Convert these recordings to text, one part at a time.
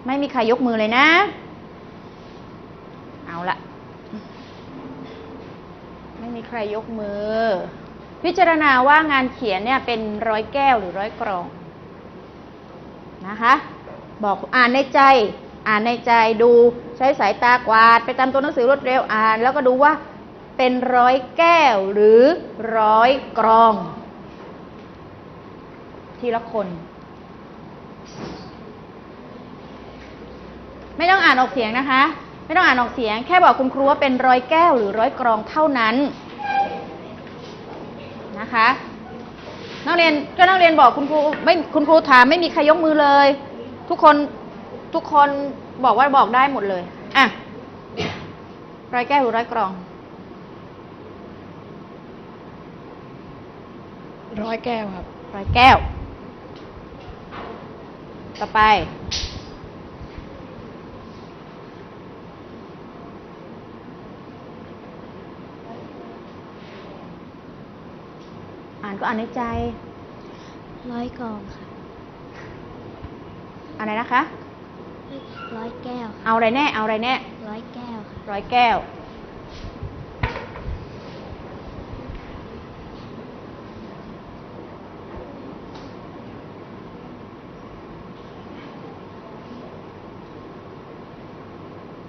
ไม่มีใครยกมือเลยนะเอาละไม่มีใครยกมือพิจารณาว่างานเขียนเนี่ยเป็นร้อยแก้วหรือร้อยกรองนะคะบอกอ่านในใจดูใช้สายตากวาดไปตามตัวหนังสือรวดเร็วอ่านแล้วก็ดูว่าเป็นร้อยแก้วหรือร้อยกรองทีละคนไม่ต้องอ่านออกเสียงนะคะไม่ต้องอ่านออกเสียงแค่บอกคุณครูว่าเป็นร้อยแก้วหรือร้อยกรองเท่านั้นนะคะนักเรียนบอกคุณครูไม่คุณครูถามไม่มีใครยกมือเลยทุกคนบอกว่าบอกได้หมดเลยอ่ะร้อยแก้วหรือร้อยกรองร้อยแก้วครับร้อยแก้วต่อไปอ่านก็อ่านในใจร้อยกรองค่ะอะไรนะคะร้อยแก้วเอาอะไรแน่ร้อยแก้วค่ะร้อยแก้ว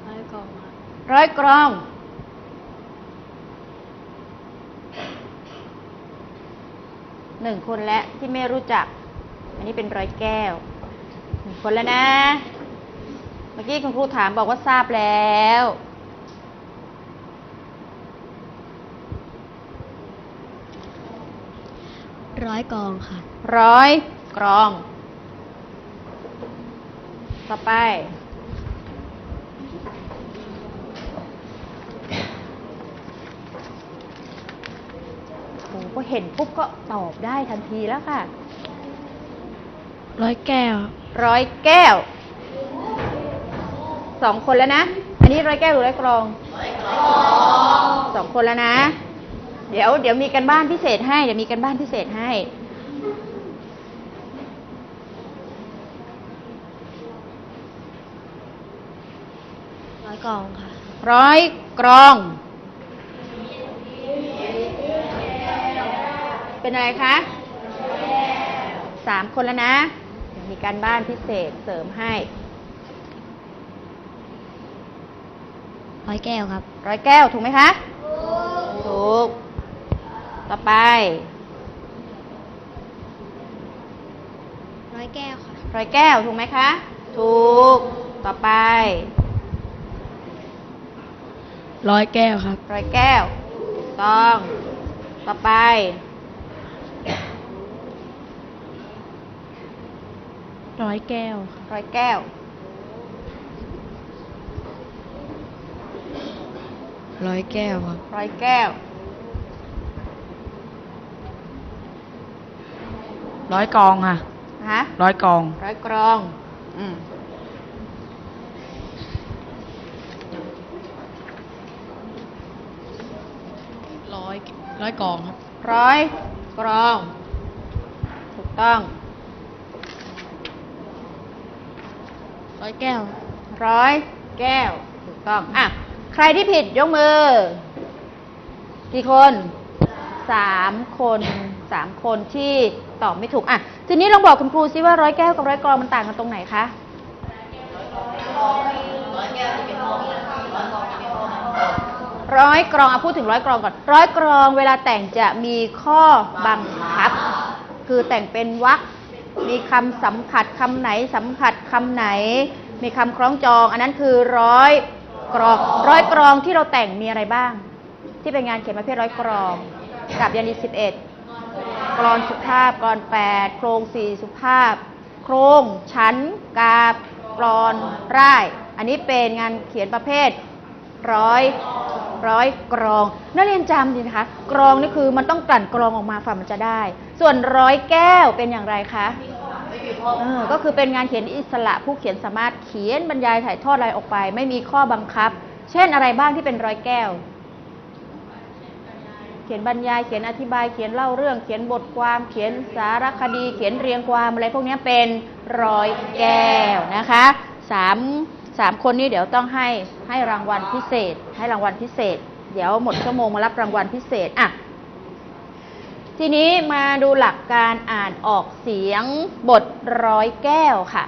ร้อยกรองร้อยกรองหนึ่งคนและที่ไม่รู้จักอันนี้เป็นร้อยแก้วหนึ่งคนแล้วนะเมื่อกี้คุณครูถามบอกว่าทราบแล้วร้อยกรองค่ะร้อยกรองต่อไปก็เห็นปุ๊บก็ตอบได้ทันทีแล้วค่ะร้อยแก้วร้อยแก้วสองคนแล้วนะอันนี้ร้อยแก้วหรือร้อยกรองสองคนแล้วนะเดี๋ยวมีกันบ้านพิเศษให้ร้อยกรองค่ะร้อยกรองเป็นอะไรคะสามคนแล้วนะมีการบ้านพิเศษเสริมให้ร้อยแก้วครับร้อยแก้วถูกไหมคะถูกต่อไปร้อยแก้วค่ะร้อยแก้วถูกไหมคะถูกต่อไปร้อยแก้วครับร้อยแก้วต้องต่อไปร้อยแก้วร้อยแก้วร้อยแก้วครับร้อยแก้วร้อยกรองค่ะร้อยกรองร้อยกรองร้อยกรองครับร้อยกรองถูกต้องร้อยแก้วร้อยแก้วถูกต้องอ่ะใครที่ผิดยกมือกี่คนสามคนที่ตอบไม่ถูกอ่ะทีนี้ลองบอกคุณครูซิว่าร้อยแก้วกับร้อยกรองมันต่างกันตรงไหนคะร้อยกรองพูดถึงร้อยกรองก่อนร้อยกรองเวลาแต่งจะมีข้อบังคับคือแต่งเป็นวรรคมีคำสัมผัสคำไหนสัมผัสคำไหนมีคำคล้องจองอันนั้นคือร้อยกรองที่เราแต่งมีอะไรบ้างที่เป็นงานเขียนประเภทร้อยกรองกับยันดี11กลอนสุภาพกลอน8โครง4สุภาพโครงชั้นกาบกลอนร่ายอันนี้เป็นงานเขียนประเภทร้อยกรองนักเรียนจำดีนะคะกรองนี่คือมันต้องกลั่นกรองออกมาฝ่ามันจะได้ส่วนร้อยแก้วเป็นอย่างไรคะก็คือเป็นงานเขียนอิสระผู้เขียนสามารถเขียนบรรยายถ่ายทอดอะไรออกไปไม่มีข้อบังคับเช่นอะไรบ้างที่เป็นร้อยแก้วเขียนบรรยายเขียนอธิบายเขียนเล่าเรื่องเขียนบทความเขียนสารคดีเขียนเรียงความอะไรพวกนี้เป็นร้อยแก้วนะคะ สามคนนี้เดี๋ยวต้องให้รางวัลพิเศษเดี๋ยวหมดชั่วโมงมารับรางวัลพิเศษอ่ะทีนี้มาดูหลักการอ่านออกเสียงบทร้อยแก้วค่ะ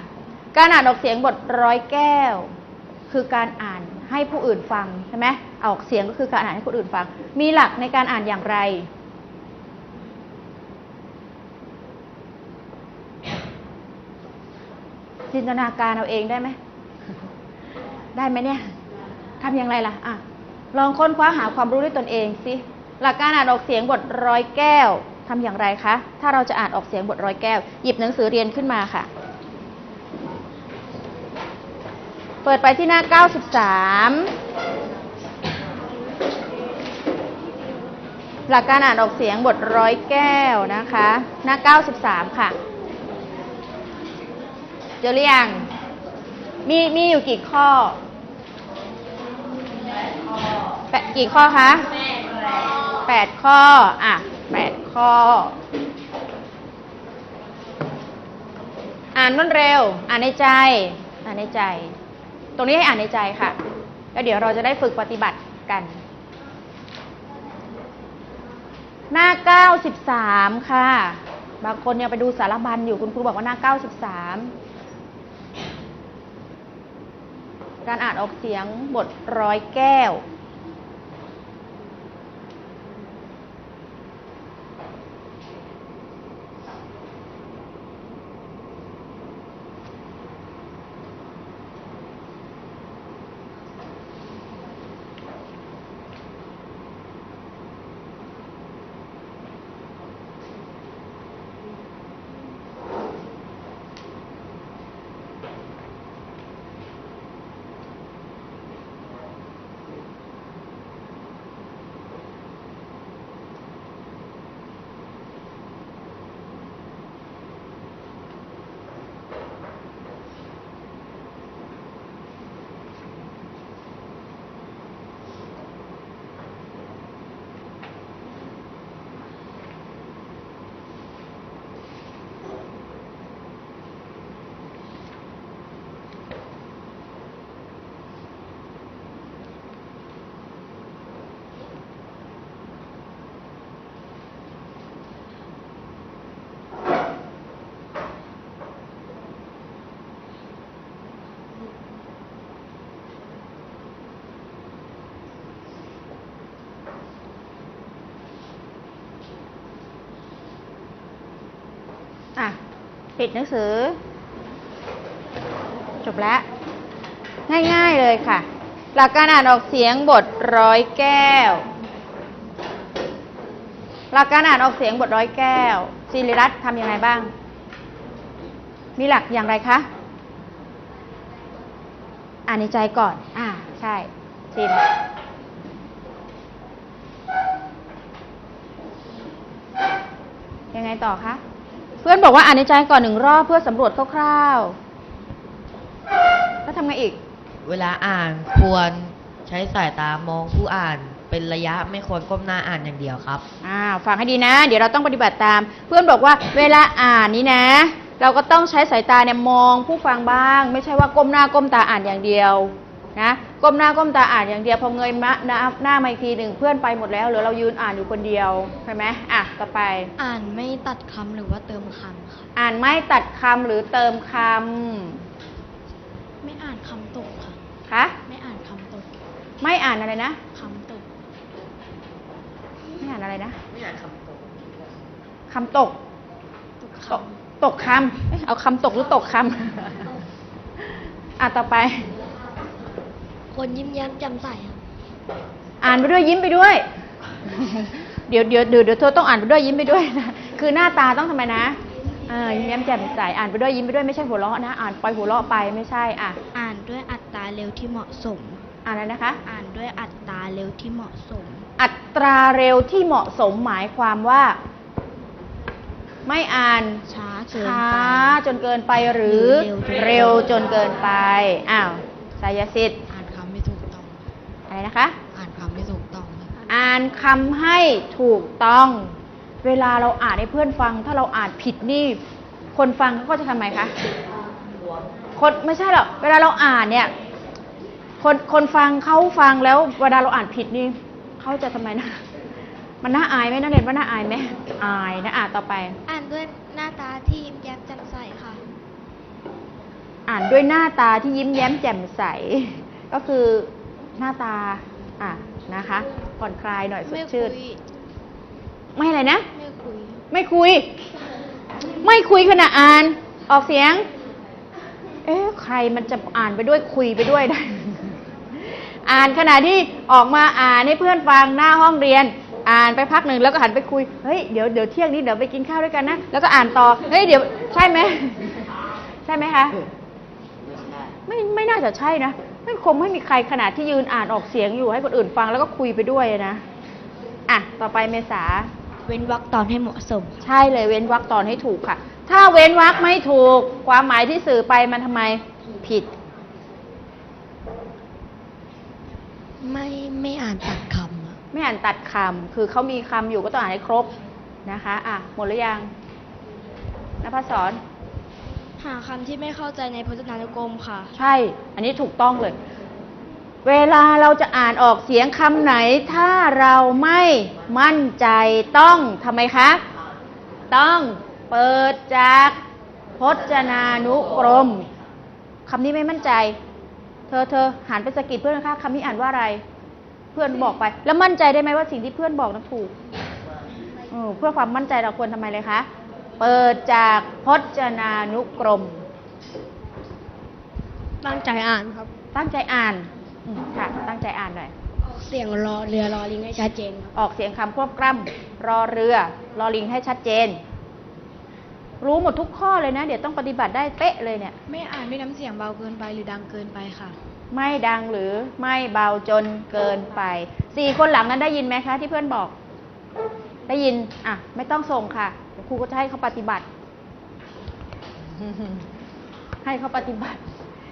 การอ่านออกเสียงบทร้อยแก้วคือการอ่านให้ผู้อื่นฟังใช่ไหมออกเสียงก็คือการอ่านให้คนอื่นฟังมีหลักในการอ่านอย่างไรจินตนาการเอาเองได้ไหมได้ไหมเนี่ยทำอย่างไรล่ะอ่ะลองค้นคว้าหาความรู้ด้วยตนเองสิหลักการอ่านออกเสียงบทร้อยแก้วทำอย่างไรคะถ้าเราจะอ่านออกเสียงบทร้อยแก้วหยิบหนังสือเรียนขึ้นมาค่ะเปิดไปที่หน้า93หลักการอ่านออกเสียงบทร้อยแก้วนะคะหน้า93ค่ะเจอหรือยังมีอยู่กี่ข้อกี่ข้อคะ8 ข้ออ่ะ8 ข้ออ่านรวดเร็วอ่านในใจตรงนี้ให้อ่านในใจค่ะแล้วเดี๋ยวเราจะได้ฝึกปฏิบัติกันหน้า93ค่ะบางคนยังไปดูสารบัญอยู่คุณครูบอกว่าหน้า93การอ่านออกเสียงบทร้อยแก้วปิดหนังสือจบแล้วง่ายๆเลยค่ะหลักการอ่านออกเสียงบทร้อยแก้วหลักการอ่านออกเสียงบทร้อยแก้วศิริรัตน์ทำยังไงบ้างมีหลักอย่างไรคะอ่านในใจก่อนใช่ศิริยังไงต่อคะเพื่อนบอกว่าอ่านในใจก่อน1 รอบเพื่อสำรวจคร่าวๆแล้วทำไงอีกเวลาอ่านควรใช้สายตามองผู้อ่านเป็นระยะไม่ควรก้มหน้าอ่านอย่างเดียวครับฟังให้ดีนะเดี๋ยวเราต้องปฏิบัติตามเพื่อนบอกว่าเวลาอ่านนี้นะเราก็ต้องใช้สายตาเนี่ยมองผู้ฟังบ้างไม่ใช่ว่าก้มหน้าก้มตาอ่านอย่างเดียวนะก้มหน้าก้มตาอ่านอย่างเดียวพอเงยหน้ามาอีกทีหนึ่งเพื่อนไปหมดแล้วเหลือเรายืนอ่านอยู่คนเดียวใช่ไหมต่อไปอ่านไม่ตัดคำหรือว่าเติมคำค่ะอ่านไม่ตัดคำหรือเติมคำไม่อ่านคำตกค่ะไม่อ่านคำตกไม่อ่านอะไรนะคำตกไม่อ่านอะไรนะไม่อ่านคำตกตกคำเอาคำตกหรือตกคำต่อไปคนยิ้มแย้มแจ่มใสอ่านไปด้วยยิ้มไปด้วยเดี๋ยวเธอต้องอ่านไปด้วยยิ้มไปด้วยนะคือหน้าตาต้องทำไมนะยิ้มแย้มแจ่มใสอ่านไปด้วยยิ้มไปด้วยไม่ใช่หัวเราะนะอ่านไปหัวเราะไปไม่ใช่อ่านด้วยอัตราเร็วที่เหมาะสมอะไรนะคะอ่านด้วยอัตราเร็วที่เหมาะสมอัตราเร็วที่เหมาะสมหมายความว่าไม่อ่านช้าจนเกินไปหรือเร็วจนเกินไปสายสิทธิ์อ่านคำไม่ถูกต้องอะไรนะคะอ่านคำไม่ถูกต้องอ่านคำให้ถูกต้องเวลาเราอ่านให้เพื่อนฟังถ้าเราอ่านผิดนี่คนฟังเขาก็จะทำไมคะ คนไม่ใช่หรอกเวลาเราอ่านเนี่ยคนฟังเขาฟังแล้วเวลาเราอ่านผิดนี่เขาจะทำไมนะมันน่าอายไหมนักเรียนว่าน่าอายไหมอายนะต่อไป อ่านด้วยหน้าตาที่ยิ้มแย้มแจ่มใสค่ะ อ่านด้วยหน้าตาที่ยิ้มแย้มแจ่มใสก็คือหน้าตานะคะผ่อนคลายหน่อยสดชื่นไม่อะไรนะ ไม่คุยขณะอ่านออกเสียงใครมันจะอ่านไปด้วยคุยไปด้วยได้ อ่านขณะที่ออกมาอ่านให้เพื่อนฟังหน้าห้องเรียนอ่านไปพักหนึ่งแล้วก็หันไปคุยเฮ้ยเดี๋ยวเที่ยงนี้เดี๋ยวไปกินข้าวด้วยกันนะแล้วก็อ่านต่อเฮ้ยเดี๋ยวใช่ไหมใช่ไหมคะไม่น่าจะใช่นะไม่มีใครขนาดที่ยืนอ่านออกเสียงอยู่ให้คนอื่นฟังแล้วก็คุยไปด้วยนะต่อไปเมษาเว้นวรรคตอนให้เหมาะสม ใช่เลยเว้นวรรคตอนให้ถูกค่ะ ถ้าเว้นวรรคไม่ถูกความหมายที่สื่อไปมันทำไมผิดไม่อ่านตัดคำไม่อ่านตัดคำคือเขามีคำอยู่ก็ต้องอ่านให้ครบนะคะหมดหรือยังณภัสสรหาคำที่ไม่เข้าใจในพจนานุกรมค่ะใช่อันนี้ถูกต้องเลยเวลาเราจะอ่านออกเสียงคำไหนถ้าเราไม่มั่นใจต้องทำไมคะต้องเปิดจากพจนานุกรมคำนี้ไม่มั่นใจเธอหันไปสะกิดเพื่อนนะคะคำนี้อ่านว่าอะไรเพื่อนบอกไปแล้วมั่นใจได้ไหมว่าสิ่งที่เพื่อนบอกนั้นถูกเพื่อความมั่นใจเราควรทำไมเลยคะเปิดจากพจนานุกรมตั้งใจอ่านครับตั้งใจอ่านค่ะตั้งใจอ่านหน่อยออกเสียงรอเรือรอลิงให้ชัดเจนครับออกเสียงคำควบกล้ำรอเรือรอลิงให้ชัดเจนรู้หมดทุกข้อเลยนะเดี๋ยวต้องปฏิบัติได้เป๊ะเลยเนี่ยไม่อ่านด้วยน้ำเสียงเบาเกินไปหรือดังเกินไปค่ะไม่ดังหรือไม่เบาจนเกินไป4คนหลังนั้นได้ยินไหมคะที่เพื่อนบอกได้ยินไม่ต้องส่งค่ะครูก็จะให้เขาปฏิบัติให้เขาปฏิบัติ